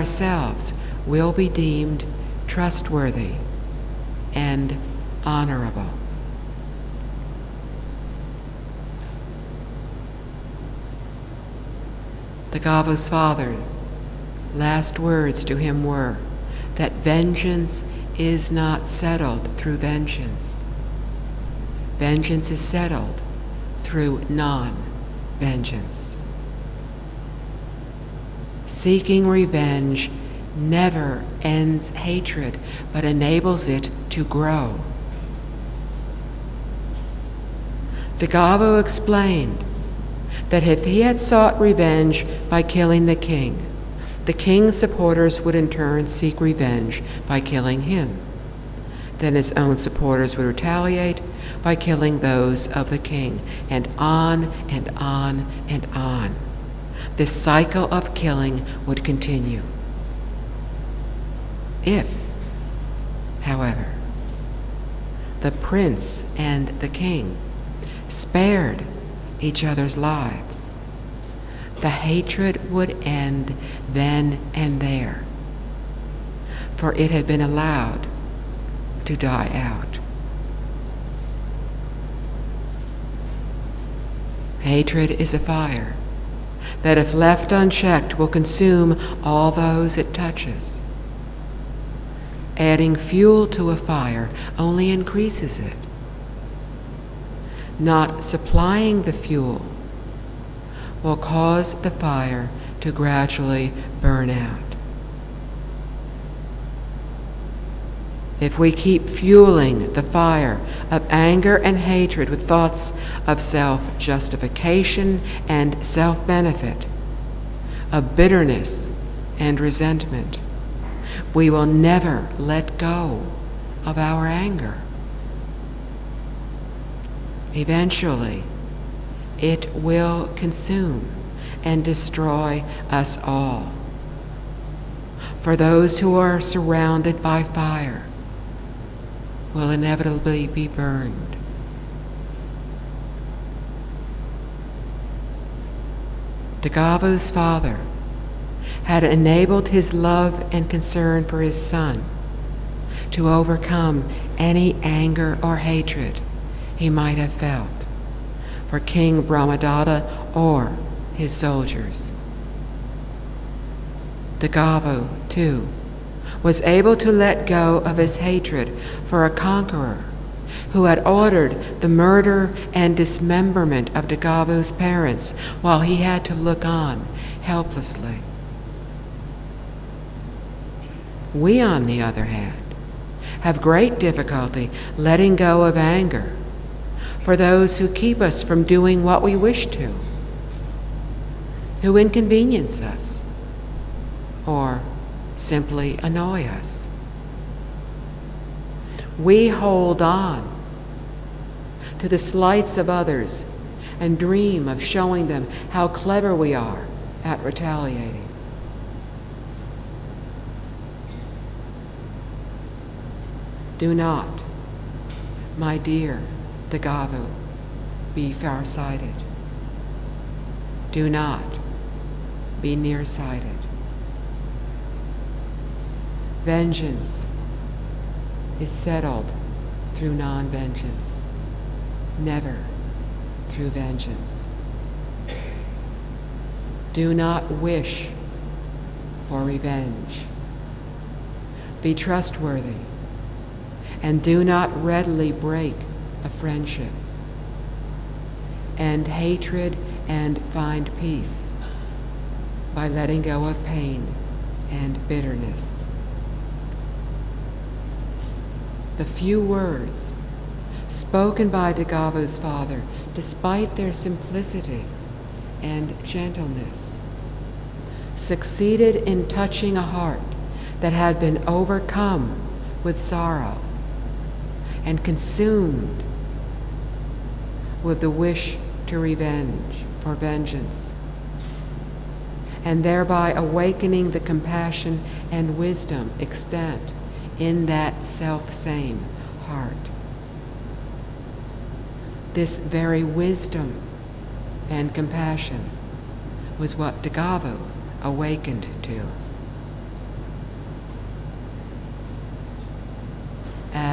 ourselves will be deemed trustworthy and honorable. Dagavo's father, last words to him were that vengeance is not settled through vengeance. Vengeance is settled through non-vengeance. Seeking revenge never ends hatred, but enables it to grow. Dagavo explained that if he had sought revenge by killing the king's supporters would in turn seek revenge by killing him. Then his own supporters would retaliate by killing those of the king, and on and on and on. This cycle of killing would continue. If, however, the prince and the king spared each other's lives, the hatred would end then and there, for it had been allowed to die out. Hatred is a fire that, if left unchecked, will consume all those it touches. Adding fuel to a fire only increases it. Not supplying the fuel will cause the fire to gradually burn out. If we keep fueling the fire of anger and hatred with thoughts of self-justification and self-benefit, of bitterness and resentment, we will never let go of our anger. Eventually, it will consume and destroy us all. For those who are surrounded by fire will inevitably be burned. Dagavo's father had enabled his love and concern for his son to overcome any anger or hatred he might have felt for King Brahmadatta or his soldiers. Dagavo, too, was able to let go of his hatred for a conqueror who had ordered the murder and dismemberment of Dagavo's parents while he had to look on helplessly. We, on the other hand, have great difficulty letting go of anger for those who keep us from doing what we wish to, who inconvenience us, or simply annoy us. We hold on to the slights of others and dream of showing them how clever we are at retaliating. Do not, my dear Dagavo, be farsighted. Do not be nearsighted. Vengeance is settled through non-vengeance, never through vengeance. Do not wish for revenge. Be trustworthy, and do not readily break a friendship. End hatred and find peace by letting go of pain and bitterness. The few words spoken by Dagavo's father, despite their simplicity and gentleness, succeeded in touching a heart that had been overcome with sorrow and consumed with the wish to revenge, for vengeance, and thereby awakening the compassion and wisdom extant in that self-same heart. This very wisdom and compassion was what Dagavo awakened to.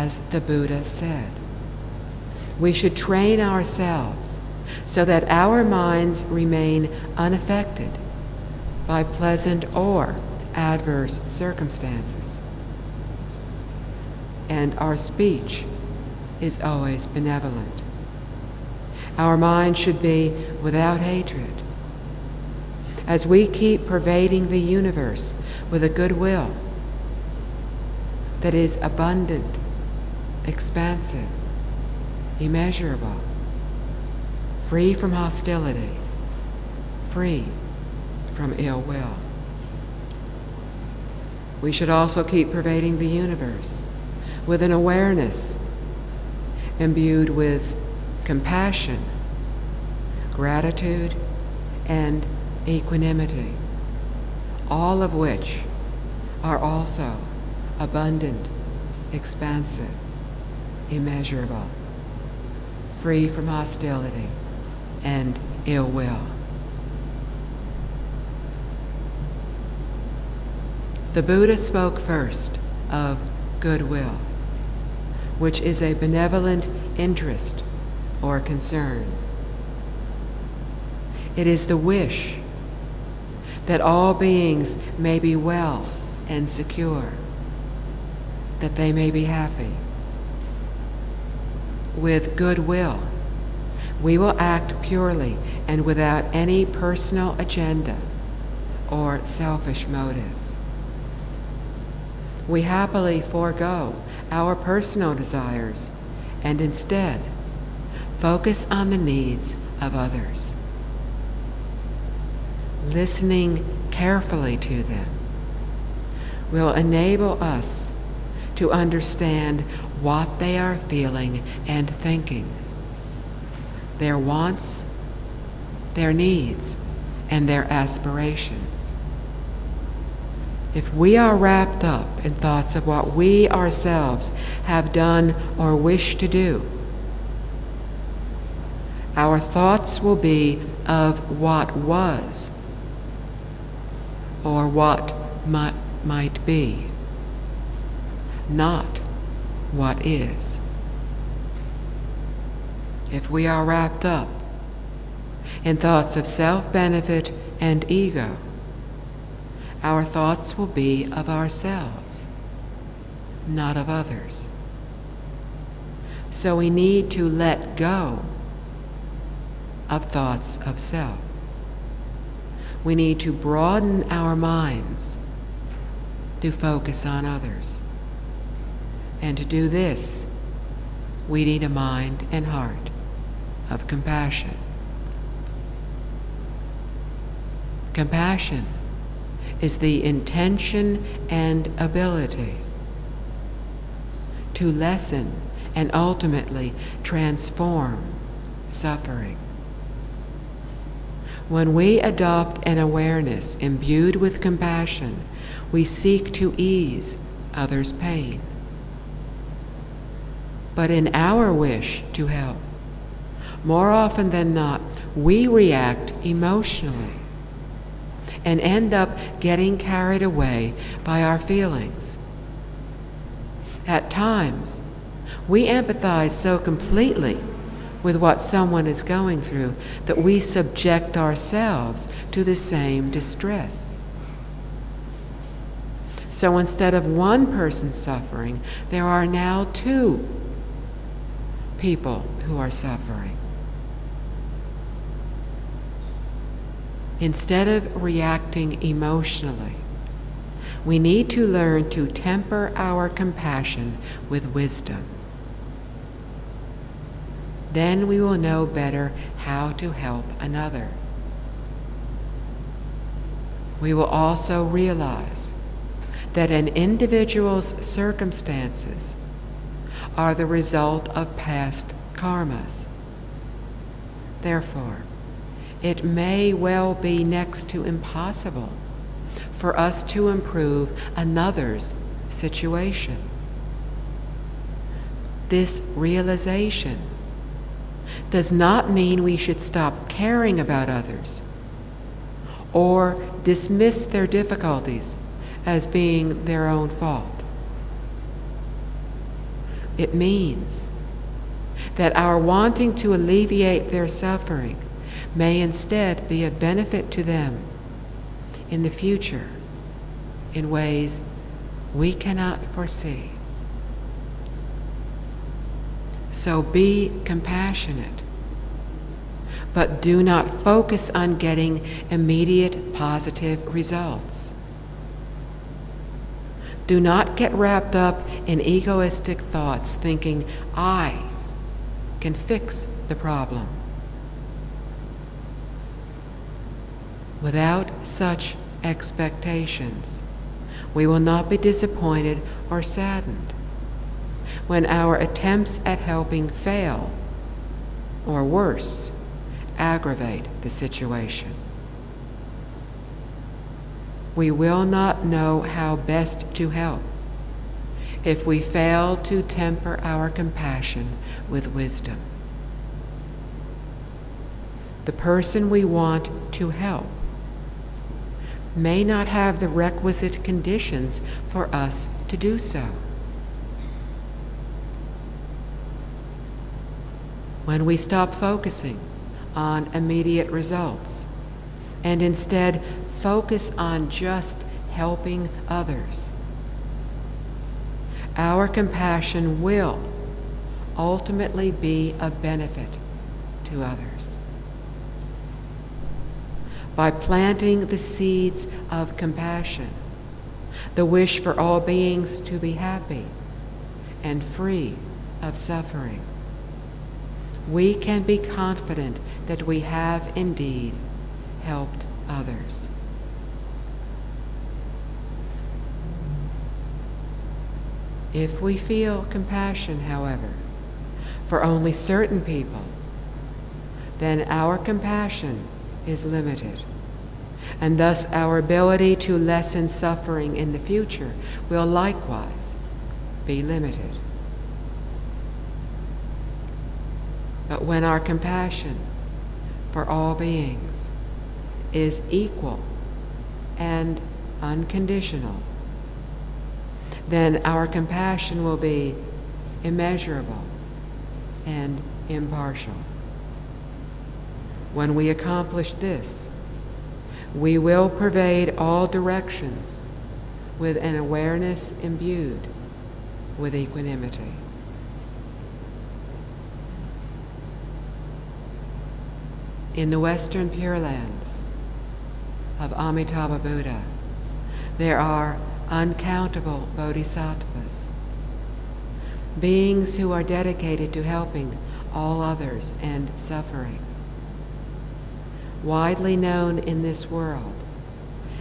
as the Buddha said. We should train ourselves so that our minds remain unaffected by pleasant or adverse circumstances, and our speech is always benevolent. Our mind should be without hatred. As we keep pervading the universe with a goodwill that is abundant, expansive, immeasurable, free from hostility, free from ill will. We should also keep pervading the universe with an awareness imbued with compassion, gratitude, and equanimity, all of which are also abundant, expansive, immeasurable, free from hostility and ill will. The Buddha spoke first of goodwill, which is a benevolent interest or concern. It is the wish that all beings may be well and secure, that they may be happy. With goodwill, we will act purely and without any personal agenda or selfish motives. We happily forego our personal desires and instead focus on the needs of others. Listening carefully to them will enable us to understand what they are feeling and thinking, their wants, their needs, and their aspirations. If we are wrapped up in thoughts of what we ourselves have done or wish to do, our thoughts will be of what was or what might be, not what is. If we are wrapped up in thoughts of self-benefit and ego, our thoughts will be of ourselves, not of others. So we need to let go of thoughts of self. We need to broaden our minds to focus on others. And to do this, we need a mind and heart of compassion. Compassion is the intention and ability to lessen and ultimately transform suffering. When we adopt an awareness imbued with compassion, we seek to ease others' pain. But in our wish to help, more often than not, we react emotionally and end up getting carried away by our feelings. At times, we empathize so completely with what someone is going through that we subject ourselves to the same distress. So instead of one person suffering, there are now two people who are suffering. Instead of reacting emotionally, we need to learn to temper our compassion with wisdom. Then we will know better how to help another. We will also realize that an individual's circumstances are the result of past karmas. Therefore, it may well be next to impossible for us to improve another's situation. This realization does not mean we should stop caring about others or dismiss their difficulties as being their own fault. It means that our wanting to alleviate their suffering may instead be a benefit to them in the future in ways we cannot foresee. So be compassionate, but do not focus on getting immediate positive results. Do not get wrapped up in egoistic thoughts thinking, I can fix the problem. Without such expectations, we will not be disappointed or saddened when our attempts at helping fail, or worse, aggravate the situation. We will not know how best to help if we fail to temper our compassion with wisdom. The person we want to help may not have the requisite conditions for us to do so. When we stop focusing on immediate results and instead focus on just helping others, our compassion will ultimately be a benefit to others. By planting the seeds of compassion, the wish for all beings to be happy and free of suffering, we can be confident that we have indeed helped others. If we feel compassion, however, for only certain people, then our compassion is limited, and thus our ability to lessen suffering in the future will likewise be limited. But when our compassion for all beings is equal and unconditional, then our compassion will be immeasurable and impartial. When we accomplish this, we will pervade all directions with an awareness imbued with equanimity. In the Western Pure Land of Amitabha Buddha, there are uncountable bodhisattvas, beings who are dedicated to helping all others and suffering. Widely known in this world,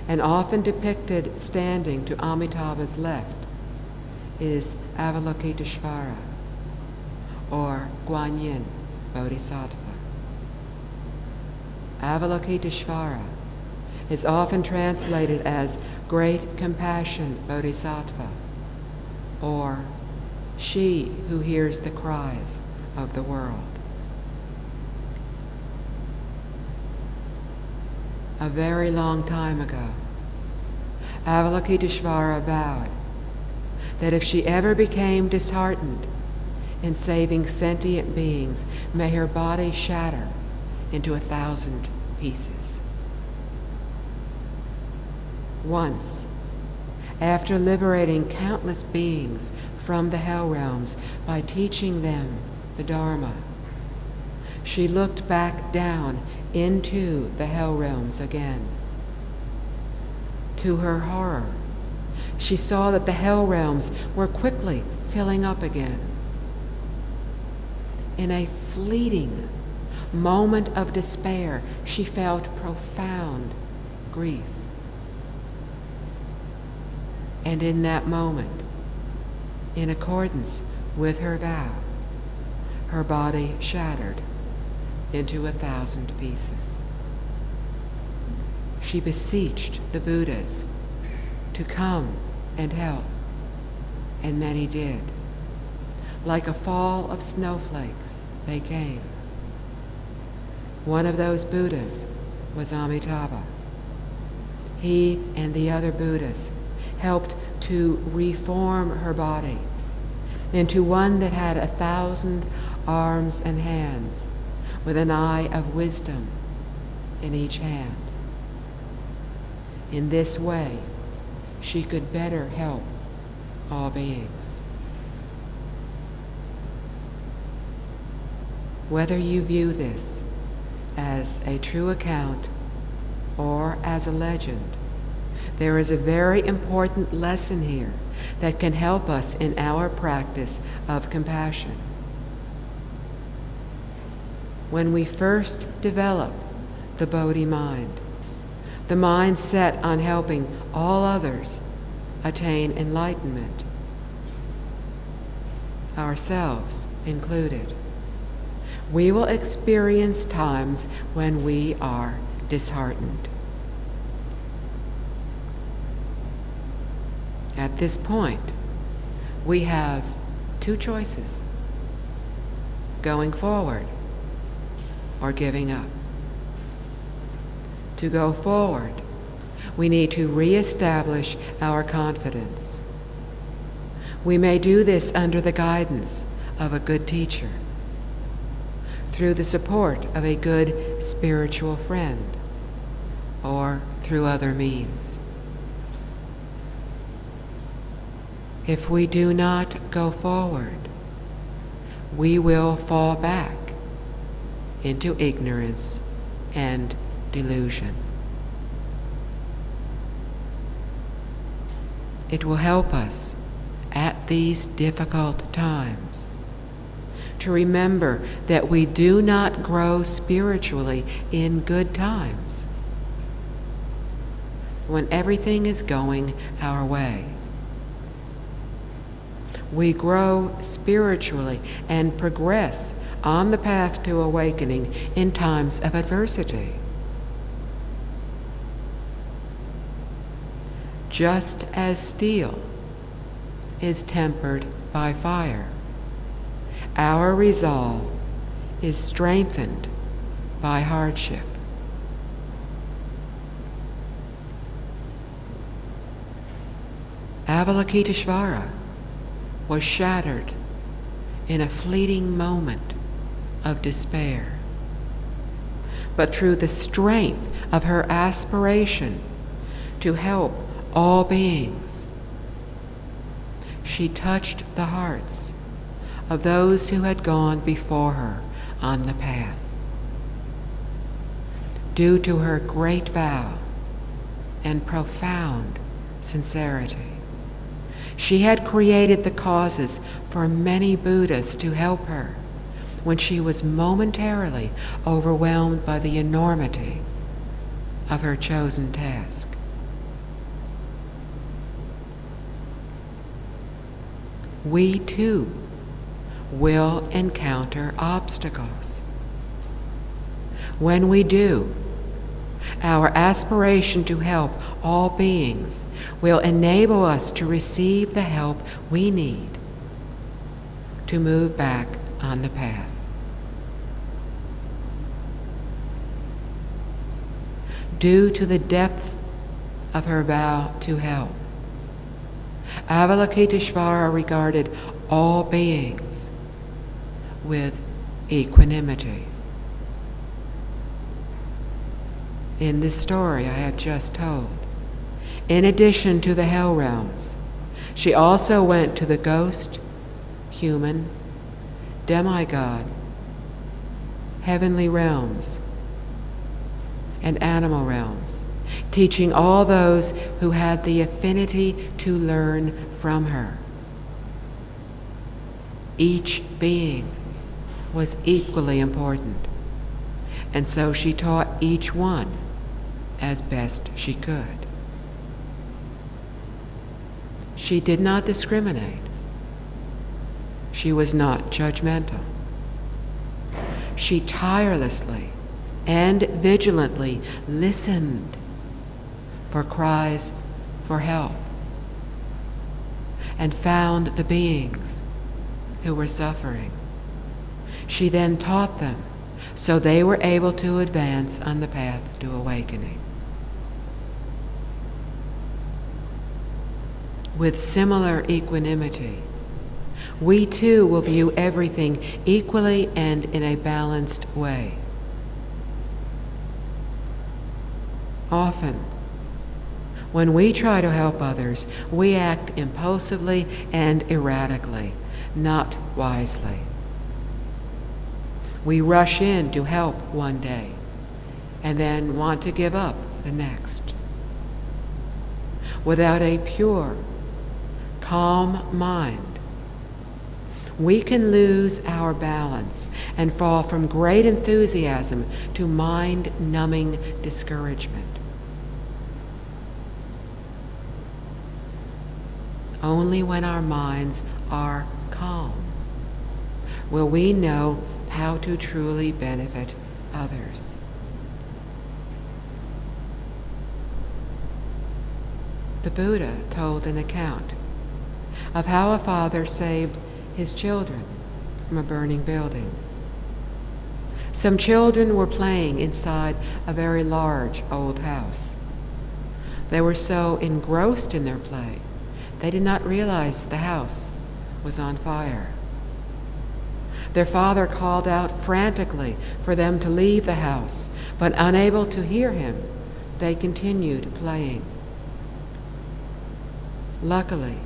and often depicted standing to Amitabha's left, is Avalokiteshvara, or Guanyin Bodhisattva. Avalokiteshvara is often translated as Great Compassion Bodhisattva, or she who hears the cries of the world. A very long time ago, Avalokiteshvara vowed that if she ever became disheartened in saving sentient beings, may her body shatter into 1,000 pieces. Once, after liberating countless beings from the hell realms by teaching them the Dharma, she looked back down into the hell realms again. To her horror, she saw that the hell realms were quickly filling up again. In a fleeting moment of despair, she felt profound grief. And in that moment, in accordance with her vow, her body shattered into 1,000 pieces. She beseeched the Buddhas to come and help, and many did. Like a fall of snowflakes, they came. One of those Buddhas was Amitabha. He and the other Buddhas helped to reform her body into one that had 1,000 arms and hands, with an eye of wisdom in each hand. In this way, she could better help all beings. Whether you view this as a true account or as a legend, there is a very important lesson here that can help us in our practice of compassion. When we first develop the Bodhi mind, the mind set on helping all others attain enlightenment, ourselves included, we will experience times when we are disheartened. At this point, we have two choices: going forward or giving up. To go forward, we need to reestablish our confidence. We may do this under the guidance of a good teacher, through the support of a good spiritual friend, or through other means. If we do not go forward, we will fall back into ignorance and delusion. It will help us at these difficult times to remember that we do not grow spiritually in good times, when everything is going our way. We grow spiritually and progress on the path to awakening in times of adversity. Just as steel is tempered by fire, our resolve is strengthened by hardship. Avalokiteshvara was shattered in a fleeting moment of despair. But through the strength of her aspiration to help all beings, she touched the hearts of those who had gone before her on the path. Due to her great vow and profound sincerity, she had created the causes for many Buddhas to help her when she was momentarily overwhelmed by the enormity of her chosen task. We too will encounter obstacles. When we do, our aspiration to help all beings will enable us to receive the help we need to move back on the path. Due to the depth of her vow to help, Avalokiteshvara regarded all beings with equanimity. In this story I have just told, in addition to the hell realms, she also went to the ghost, human, demigod, heavenly realms, and animal realms, teaching all those who had the affinity to learn from her. Each being was equally important, and so she taught each one as best she could. She did not discriminate. She was not judgmental. She tirelessly and vigilantly listened for cries for help and found the beings who were suffering. She then taught them so they were able to advance on the path to awakening. With similar equanimity, we too will view everything equally and in a balanced way. Often, when we try to help others, we act impulsively and erratically, not wisely. We rush in to help one day and then want to give up the next. Without a pure, calm mind, we can lose our balance and fall from great enthusiasm to mind-numbing discouragement. Only when our minds are calm will we know how to truly benefit others. The Buddha told an account of how a father saved his children from a burning building. Some children were playing inside a very large old house. They were so engrossed in their play, they did not realize the house was on fire. Their father called out frantically for them to leave the house, but unable to hear him, they continued playing. Luckily,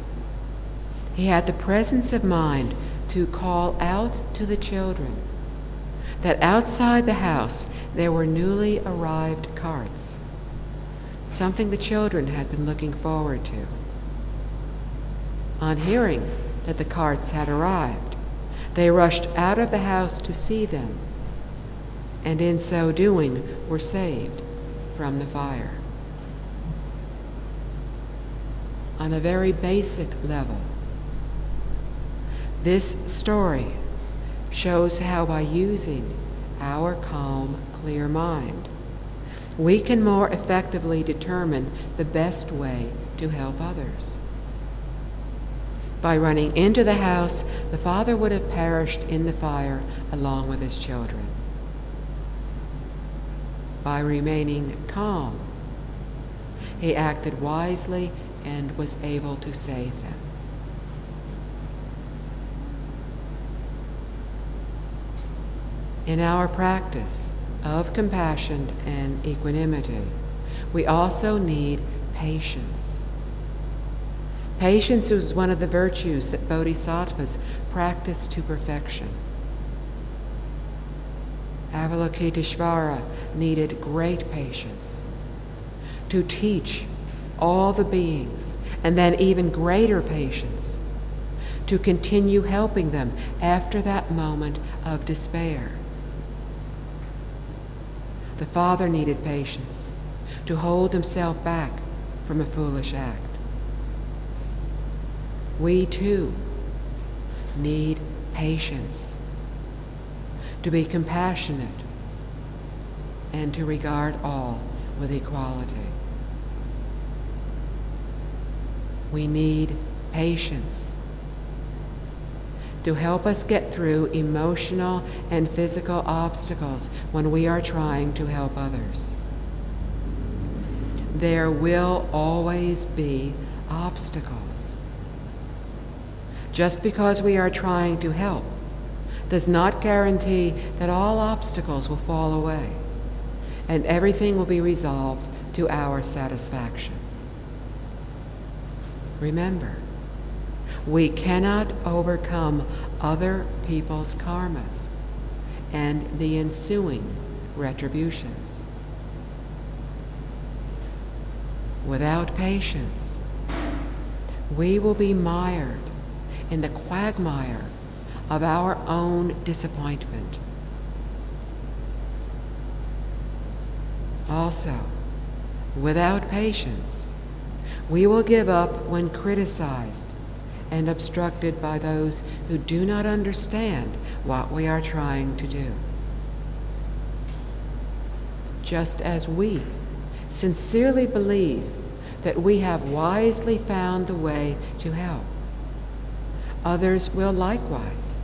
he had the presence of mind to call out to the children that outside the house there were newly arrived carts, something the children had been looking forward to. On hearing that the carts had arrived, they rushed out of the house to see them, and in so doing were saved from the fire. On a very basic level, this story shows how by using our calm, clear mind, we can more effectively determine the best way to help others. By running into the house, the father would have perished in the fire along with his children. By remaining calm, he acted wisely and was able to save them. In our practice of compassion and equanimity, we also need patience. Patience is one of the virtues that bodhisattvas practice to perfection. Avalokiteshvara needed great patience to teach all the beings, and then even greater patience to continue helping them after that moment of despair. The father needed patience to hold himself back from a foolish act. We too need patience to be compassionate and to regard all with equality. We need patience to help us get through emotional and physical obstacles when we are trying to help others. There will always be obstacles. Just because we are trying to help does not guarantee that all obstacles will fall away and everything will be resolved to our satisfaction. Remember, we cannot overcome other people's karmas and the ensuing retributions. Without patience, we will be mired in the quagmire of our own disappointment. Also, without patience, we will give up when criticized and obstructed by those who do not understand what we are trying to do. Just as we sincerely believe that we have wisely found the way to help, others will likewise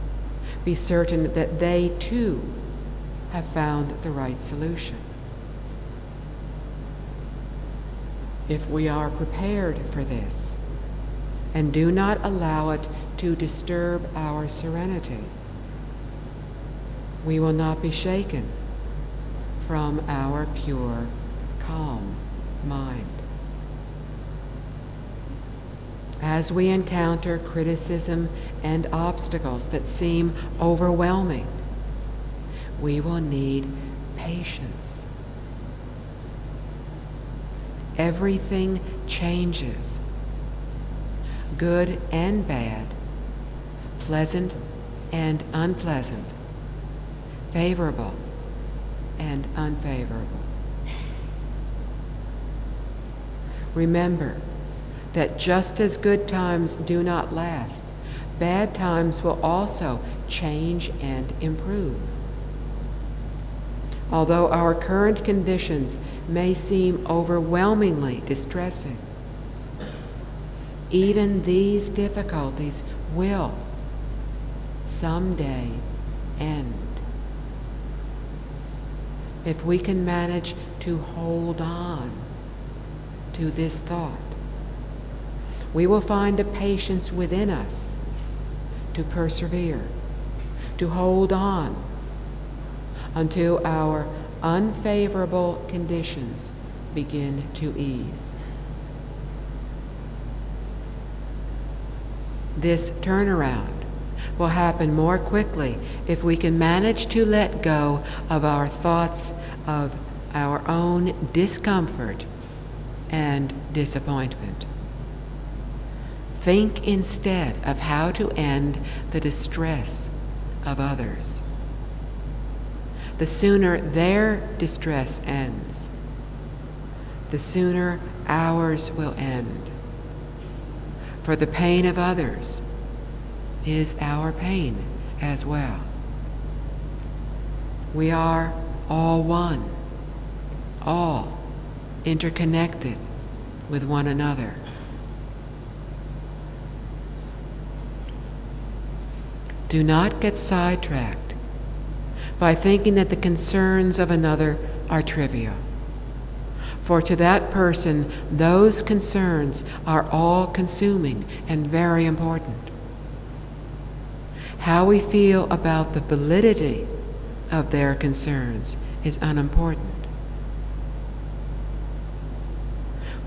be certain that they too have found the right solution. If we are prepared for this and do not allow it to disturb our serenity. We will not be shaken from our pure, calm mind. As we encounter criticism and obstacles that seem overwhelming, we will need patience. Everything changes, good and bad, pleasant and unpleasant, favorable and unfavorable. Remember that just as good times do not last, bad times will also change and improve. Although our current conditions may seem overwhelmingly distressing, even these difficulties will someday end. If we can manage to hold on to this thought, we will find the patience within us to persevere, to hold on until our unfavorable conditions begin to ease. This turnaround will happen more quickly if we can manage to let go of our thoughts of our own discomfort and disappointment. Think instead of how to end the distress of others. The sooner their distress ends, the sooner ours will end. For the pain of others is our pain as well. We are all one, all interconnected with one another. Do not get sidetracked by thinking that the concerns of another are trivial. For to that person, those concerns are all-consuming and very important. How we feel about the validity of their concerns is unimportant.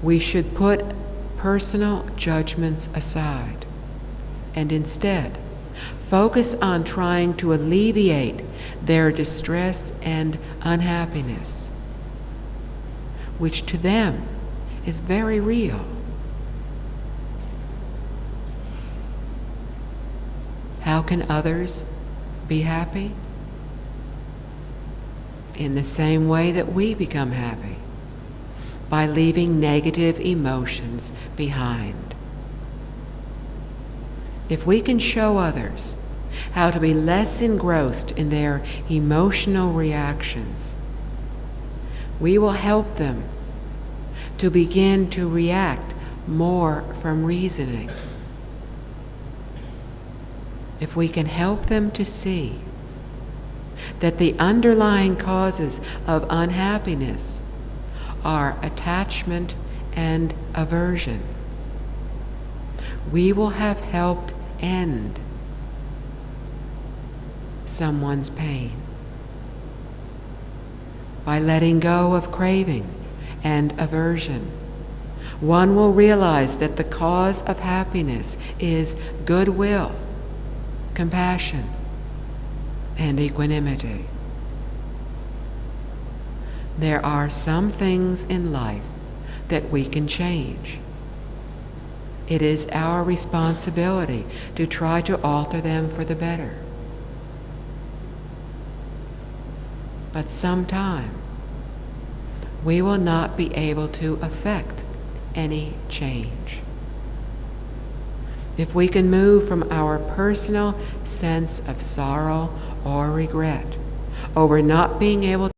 We should put personal judgments aside and instead focus on trying to alleviate their distress and unhappiness, which to them is very real. How can others be happy? In the same way that we become happy, by leaving negative emotions behind. If we can show others how to be less engrossed in their emotional reactions, we will help them to begin to react more from reasoning. If we can help them to see that the underlying causes of unhappiness are attachment and aversion, we will have helped end someone's pain. By letting go of craving and aversion, one will realize that the cause of happiness is goodwill, compassion, and equanimity. There are some things in life that we can change. It is our responsibility to try to alter them for the better. But sometime, we will not be able to effect any change. If we can move from our personal sense of sorrow or regret over not being able